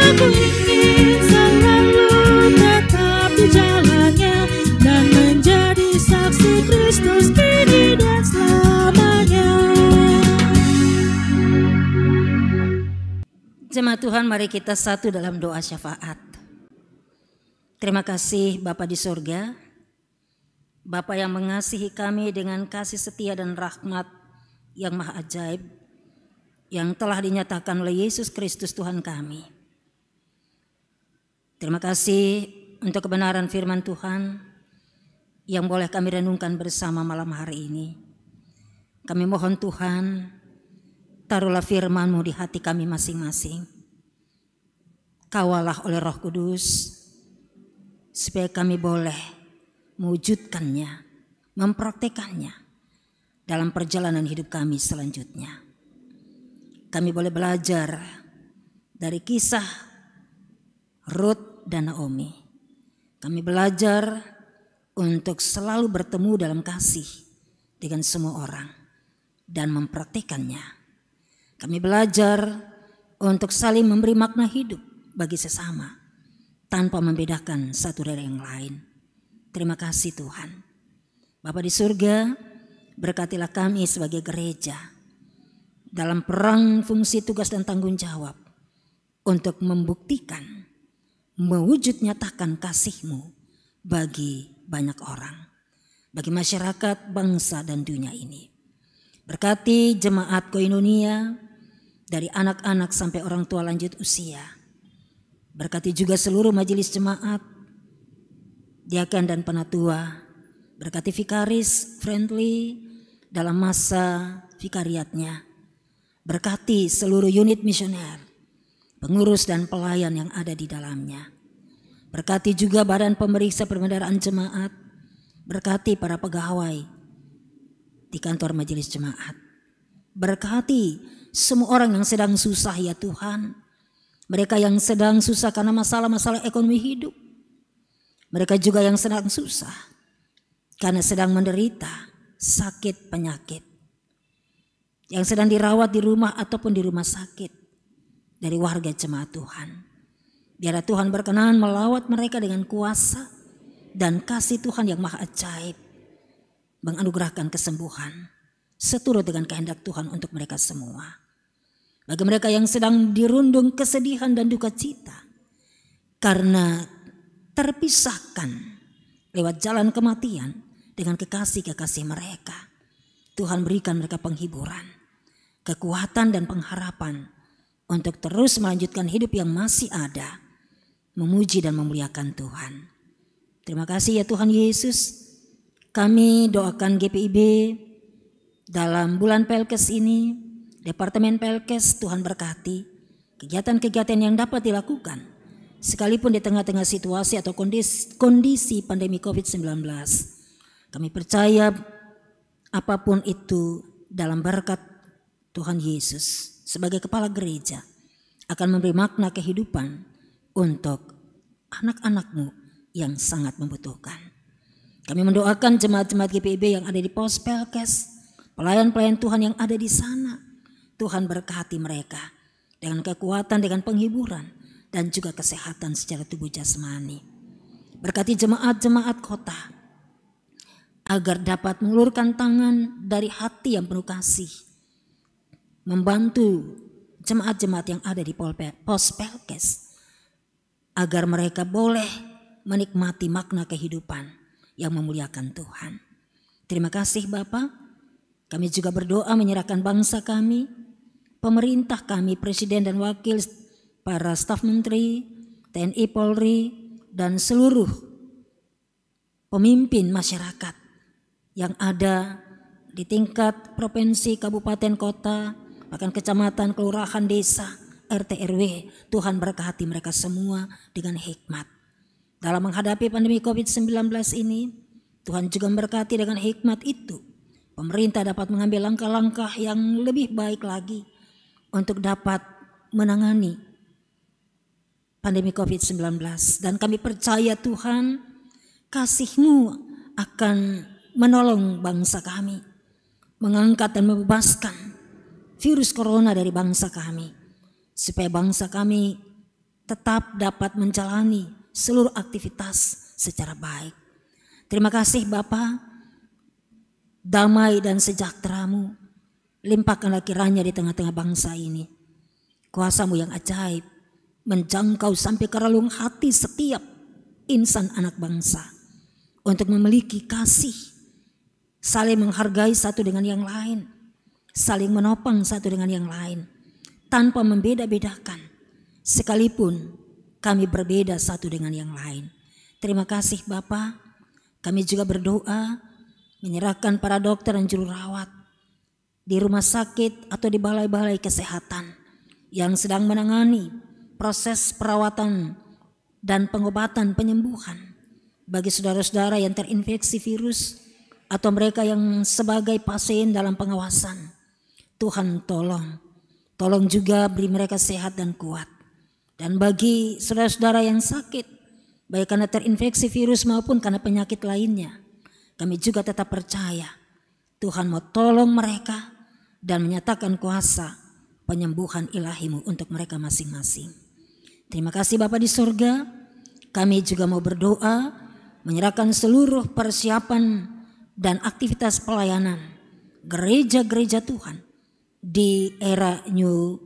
Aku ingin selalu tetap di jalannya dan menjadi saksi Kristus kini dan selamanya.
Jemaat Tuhan, mari kita satu dalam doa syafaat. Terima kasih Bapa di surga, Bapa yang mengasihi kami dengan kasih setia dan rahmat yang maha ajaib, yang telah dinyatakan oleh Yesus Kristus Tuhan kami. Terima kasih untuk kebenaran firman Tuhan yang boleh kami renungkan bersama malam hari ini. Kami mohon Tuhan, taruhlah firman-Mu di hati kami masing-masing. Kawalah oleh Roh Kudus, supaya kami boleh mewujudkannya, mempraktekannya dalam perjalanan hidup kami selanjutnya. Kami boleh belajar dari kisah Ruth dan Naomi. Kami belajar untuk selalu bertemu dalam kasih dengan semua orang dan mempraktikannya. Kami belajar untuk saling memberi makna hidup bagi sesama tanpa membedakan satu dari yang lain. Terima kasih Tuhan. Bapa di surga, berkatilah kami sebagai gereja dalam perang fungsi tugas dan tanggung jawab untuk membuktikan, mewujud nyatakan kasih-Mu bagi banyak orang, bagi masyarakat, bangsa dan dunia ini. Berkati jemaat Koinonia dari anak-anak sampai orang tua lanjut usia. Berkati juga seluruh majelis jemaat, diakan dan penatua. Berkati vikaris friendly dalam masa vikariatnya. Berkati seluruh unit misioner, pengurus dan pelayan yang ada di dalamnya. Berkati juga badan pemeriksa perbendaharaan jemaat. Berkati para pegawai di kantor majelis jemaat. Berkati semua orang yang sedang susah ya Tuhan. Mereka yang sedang susah karena masalah-masalah ekonomi hidup. Mereka juga yang sedang susah karena sedang menderita sakit penyakit. Yang sedang dirawat di rumah ataupun di rumah sakit dari warga jemaat Tuhan. Biarlah Tuhan berkenan melawat mereka dengan kuasa dan kasih Tuhan yang maha ajaib. Menganugerahkan kesembuhan seturut dengan kehendak Tuhan untuk mereka semua. Bagi mereka yang sedang dirundung kesedihan dan duka cita karena terpisahkan lewat jalan kematian dengan kekasih-kekasih mereka, Tuhan berikan mereka penghiburan, kekuatan dan pengharapan untuk terus melanjutkan hidup yang masih ada, memuji dan memuliakan Tuhan. Terima kasih ya Tuhan Yesus. Kami doakan GPIB dalam bulan Pelkes ini, Departemen Pelkes Tuhan berkati kegiatan-kegiatan yang dapat dilakukan sekalipun di tengah-tengah situasi atau kondisi pandemi COVID-19. Kami percaya apapun itu dalam berkat Tuhan Yesus sebagai kepala gereja akan memberi makna kehidupan untuk anak-anak-Mu yang sangat membutuhkan. Kami mendoakan jemaat-jemaat GPIB yang ada di pos Pelkes, pelayan-pelayan Tuhan yang ada di sana. Tuhan berkati mereka dengan kekuatan, dengan penghiburan dan juga kesehatan secara tubuh jasmani. Berkati jemaat-jemaat kota agar dapat mengulurkan tangan dari hati yang penuh kasih, membantu jemaat-jemaat yang ada di pos Pelkes agar mereka boleh menikmati makna kehidupan yang memuliakan Tuhan. Terima kasih Bapa. Kami juga berdoa menyerahkan bangsa kami, pemerintah kami, presiden dan wakil, para staf menteri, TNI, Polri, dan seluruh pemimpin masyarakat yang ada di tingkat provinsi, kabupaten, kota, bahkan kecamatan, kelurahan, desa, RT, RW. Tuhan berkati mereka semua dengan hikmat. Dalam menghadapi pandemi COVID-19 ini, Tuhan juga memberkati dengan hikmat itu. Pemerintah dapat mengambil langkah-langkah yang lebih baik lagi untuk dapat menangani pandemi COVID-19. Dan kami percaya Tuhan, kasih-Mu akan menolong bangsa kami, mengangkat dan membebaskan virus corona dari bangsa kami, supaya bangsa kami tetap dapat menjalani seluruh aktivitas secara baik. Terima kasih Bapa, damai dan sejahtera-Mu limpahkanlah kiranya di tengah-tengah bangsa ini. Kuasa-Mu yang ajaib menjangkau sampai ke relung hati setiap insan anak bangsa untuk memiliki kasih, saling menghargai satu dengan yang lain, saling menopang satu dengan yang lain, tanpa membeda-bedakan, sekalipun kami berbeda satu dengan yang lain. Terima kasih Bapa, Kami juga berdoa menyerahkan para dokter dan juru rawat di rumah sakit atau di balai-balai kesehatan yang sedang menangani proses perawatan dan pengobatan penyembuhan bagi saudara-saudara yang terinfeksi virus atau mereka yang sebagai pasien dalam pengawasan. Tuhan tolong juga beri mereka sehat dan kuat. Dan bagi saudara-saudara yang sakit, baik karena terinfeksi virus maupun karena penyakit lainnya, kami juga tetap percaya Tuhan mau tolong mereka dan menyatakan kuasa penyembuhan ilahi-Mu untuk mereka masing-masing. Terima kasih Bapa di surga. Kami juga mau berdoa menyerahkan seluruh persiapan dan aktivitas pelayanan gereja-gereja Tuhan di era new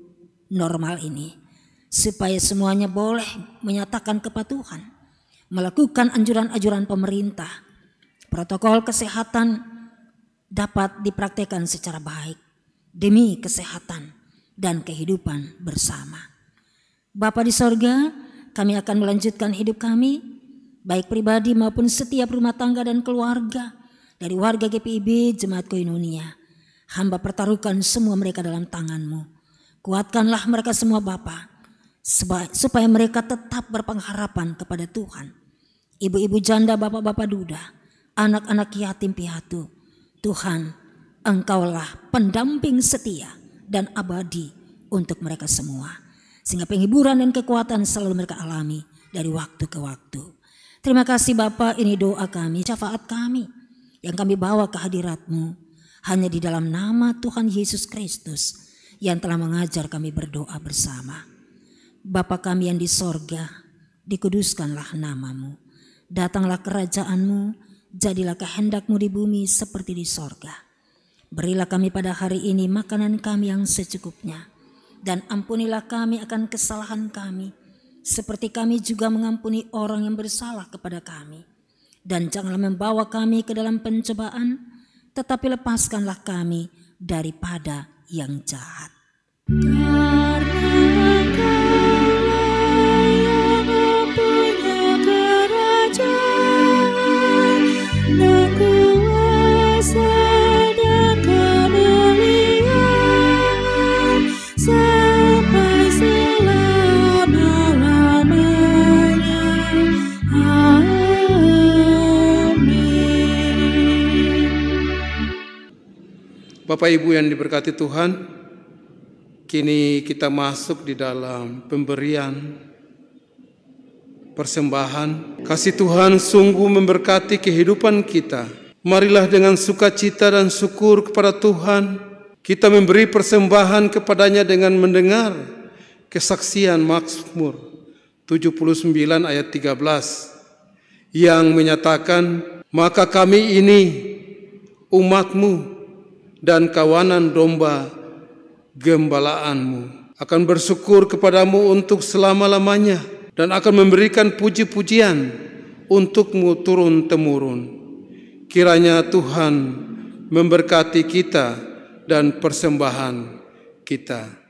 normal ini, supaya semuanya boleh menyatakan kepatuhan, melakukan anjuran-anjuran pemerintah, protokol kesehatan dapat dipraktekkan secara baik demi kesehatan dan kehidupan bersama. Bapa di sorga, kami akan melanjutkan hidup kami, baik pribadi maupun setiap rumah tangga dan keluarga dari warga GPIB Jemaat Koinonia. Hamba pertaruhkan semua mereka dalam tangan-Mu. Kuatkanlah mereka semua Bapa, supaya mereka tetap berpengharapan kepada Tuhan. Ibu-ibu janda, bapak-bapak duda, anak-anak yatim piatu, Tuhan, Engkaulah pendamping setia dan abadi untuk mereka semua, sehingga penghiburan dan kekuatan selalu mereka alami dari waktu ke waktu. Terima kasih Bapa, ini doa kami, syafaat kami yang kami bawa ke hadirat-Mu, hanya di dalam nama Tuhan Yesus Kristus yang telah mengajar kami berdoa bersama. Bapa kami yang di sorga, dikuduskanlah nama-Mu. Datanglah kerajaan-Mu, jadilah kehendak-Mu di bumi seperti di sorga. Berilah kami pada hari ini makanan kami yang secukupnya. Dan ampunilah kami akan kesalahan kami, seperti kami juga mengampuni orang yang bersalah kepada kami. Dan janganlah membawa kami ke dalam pencobaan, tetapi lepaskanlah kami daripada yang jahat.
Bapak Ibu yang diberkati Tuhan, kini kita masuk di dalam pemberian persembahan. Kasih Tuhan sungguh memberkati kehidupan kita. Marilah dengan sukacita dan syukur kepada Tuhan, kita memberi persembahan kepadanya dengan mendengar kesaksian Mazmur 79 ayat 13 yang menyatakan, maka kami ini umat-Mu dan kawanan domba gembalaanmu akan bersyukur kepadamu untuk selama-lamanya dan akan memberikan puji-pujian untukmu turun-temurun. Kiranya Tuhan memberkati kita dan persembahan kita.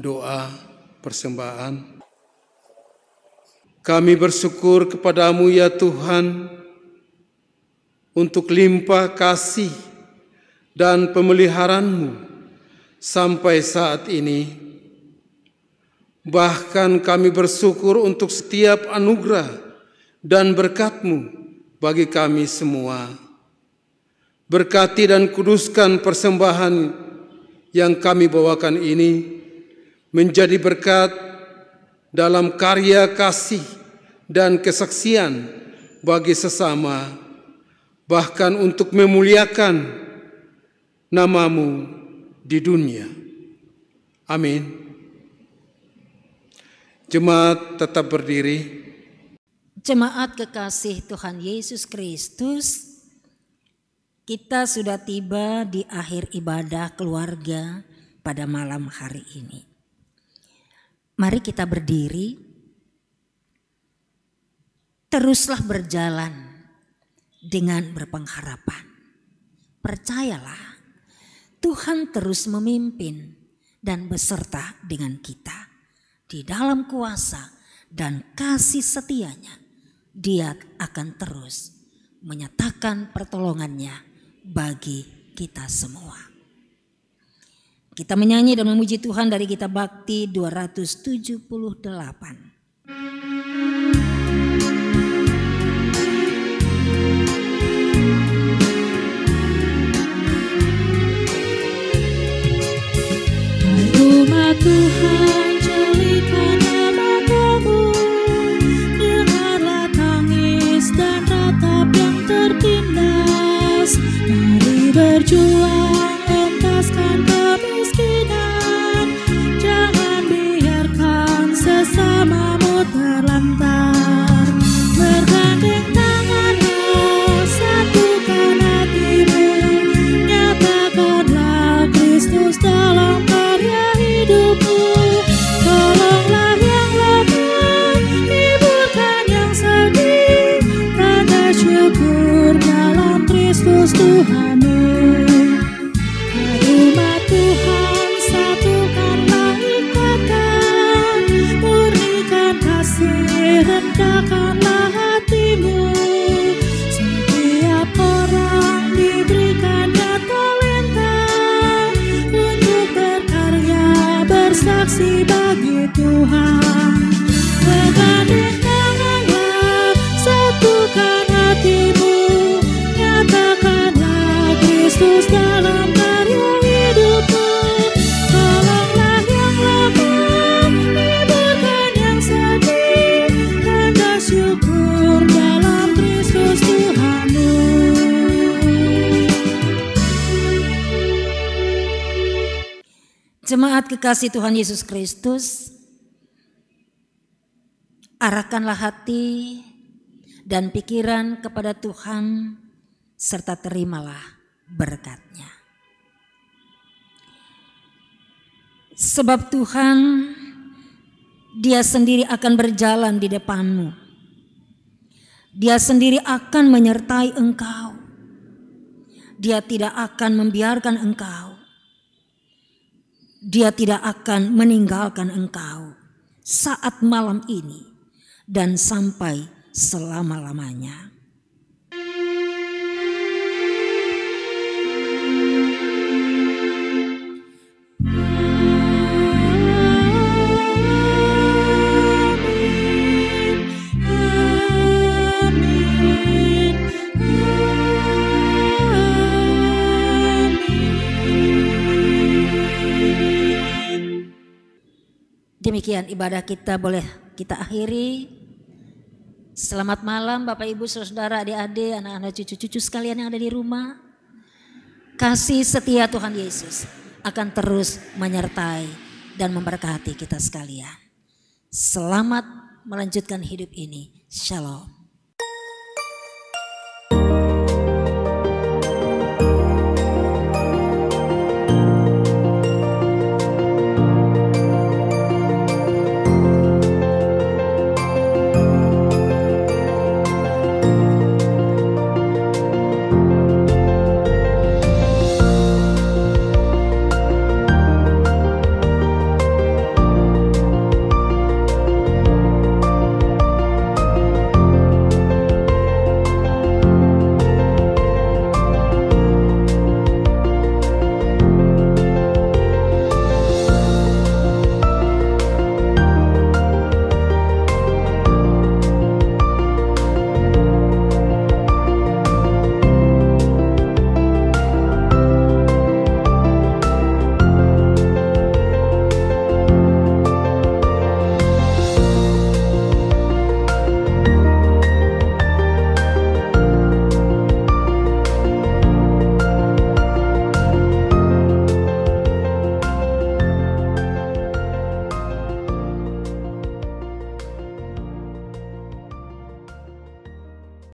Doa persembahan. Kami bersyukur kepadamu ya Tuhan untuk limpah kasih dan pemeliharaanmu sampai saat ini. Bahkan kami bersyukur untuk setiap anugerah dan berkat-Mu bagi kami semua. Berkati dan kuduskan persembahan yang kami bawakan ini menjadi berkat dalam karya kasih dan kesaksian bagi sesama, bahkan untuk memuliakan nama-Mu di dunia. Amin. Jemaat tetap berdiri.
Jemaat kekasih Tuhan Yesus Kristus, kita sudah tiba di akhir ibadah keluarga pada malam hari ini. Mari kita berdiri, teruslah berjalan dengan berpengharapan. Percayalah, Tuhan terus memimpin dan beserta dengan kita. Di dalam kuasa dan kasih setianya, Dia akan terus menyatakan pertolongannya bagi kita semua. Kita menyanyi dan memuji Tuhan dari kitab Bakti 278.
Umat Tuhan, jadikan nama-Mu, dengarlah tangis dan ratap yang tertindas. Mari berjuang, entaskan kemiskinan, jangan biarkan sesamamu terlantar. Bergandeng tanganlah, satukan hatimu, nyatakanlah Kristus dalam karya hidupmu. Tolonglah yang lemah, hiburkan yang sedih, tanda syukur dalam Kristus Tuhanmu. Umat Tuhan, satukanlah ikatan, murnikan kasih, rendahkanlah hatimu. Setiap orang diberikannya talenta untuk berkarya, bersaksi bagi Tuhan. Bergandeng tanganlah, satukan hatimu, nyatakanlah Kristus dalam karya hidupmu. Tolonglah yang lemah, hiburkan yang sedih, tanda syukur dalam Kristus Tuhanmu.
Jemaat kekasih Tuhan Yesus Kristus, arahkanlah hati dan pikiran kepada Tuhan serta terimalah berkat-Nya. Sebab Tuhan, Dia sendiri akan berjalan di depan-Mu. Dia sendiri akan menyertai engkau. Dia tidak akan membiarkan engkau. Dia tidak akan meninggalkan engkau saat malam ini dan sampai selama-lamanya. Demikian ibadah kita boleh kita akhiri. Selamat malam Bapak Ibu Saudara, adik-adik, anak-anak, cucu-cucu sekalian yang ada di rumah. Kasih setia Tuhan Yesus akan terus menyertai dan memberkati kita sekalian. Selamat melanjutkan hidup ini. Shalom.